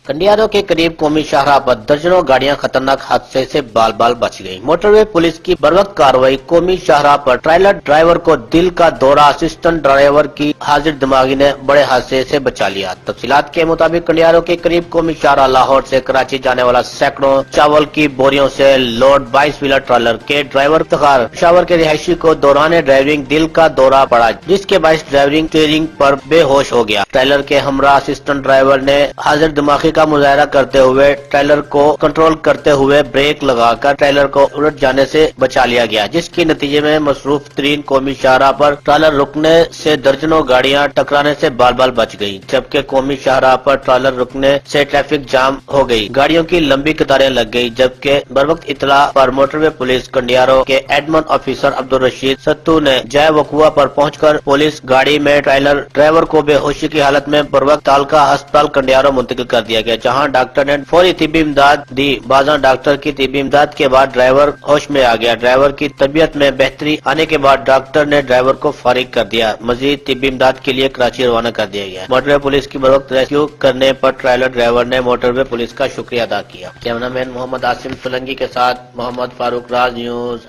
कंडियारों के करीब कौमी शाहराह पर दर्जनों गाड़ियां खतरनाक हादसे से बाल बाल बच गईं। मोटरवे पुलिस की बर्वक्त कार्रवाई कौमी शाहराह पर ट्रेलर ड्राइवर को दिल का दौरा, असिस्टेंट ड्राइवर की हाजिर दिमागी ने बड़े हादसे से बचा लिया। तफसीलात के मुताबिक कंडियारों के करीब कौमी शाहराह लाहौर से कराची जाने वाला सैकड़ों चावल की बोरियों से लोड 22 व्हीलर ट्रेलर के ड्राइवर इफ्तिखार पेशावर के रिहायशी को दौरान ड्राइविंग दिल का दौरा पड़ा, जिसके बायस ड्राइविंग स्टीयरिंग पर बेहोश हो गया। ट्रेलर के हमरा असिस्टेंट ड्राइवर ने हाजिर दिमागी का मुजाहरा करते हुए ट्रेलर को कंट्रोल करते हुए ब्रेक लगाकर ट्रेलर को उलट जाने से बचा लिया गया, जिसके नतीजे में मसरूफ तरीन कौमी शाहराह पर ट्रेलर रुकने से दर्जनों गाड़ियां टकराने से बाल बाल बच गयी, जबकि कौमी शाहराह पर ट्रेलर रुकने से ट्रैफिक जाम हो गई, गाड़ियों की लंबी कतारें लग गयी। जबकि बरवक्त इतला पर मोटरवे पुलिस कंडियारों के एडमन ऑफिसर अब्दुल रशीद सत्तू ने जय वकुआ पर पहुंचकर पुलिस गाड़ी में ट्रेलर ड्राइवर को बेहोशी की हालत में बरवक्त तालका अस्पताल कंडियारों मुंतकिल कर दिया गया, जहां डॉक्टर ने फौरी तिब्बी इमदाद दी। बाज़ां डॉक्टर की तिब्बी इमदाद के बाद ड्राइवर होश में आ गया। ड्राइवर की तबीयत में बेहतरी आने के बाद डॉक्टर ने ड्राइवर को फारिग कर दिया। मजीद तिब्बी इमदाद के लिए कराची रवाना कर दिया गया। मोटरवे पुलिस की बरवक्त रेस्क्यू करने पर ट्रेलर ड्राइवर ने मोटरवे पुलिस का शुक्रिया अदा किया। कैमरामैन मोहम्मद आसिम सोलंकी के साथ मोहम्मद फारूक राज, न्यूज।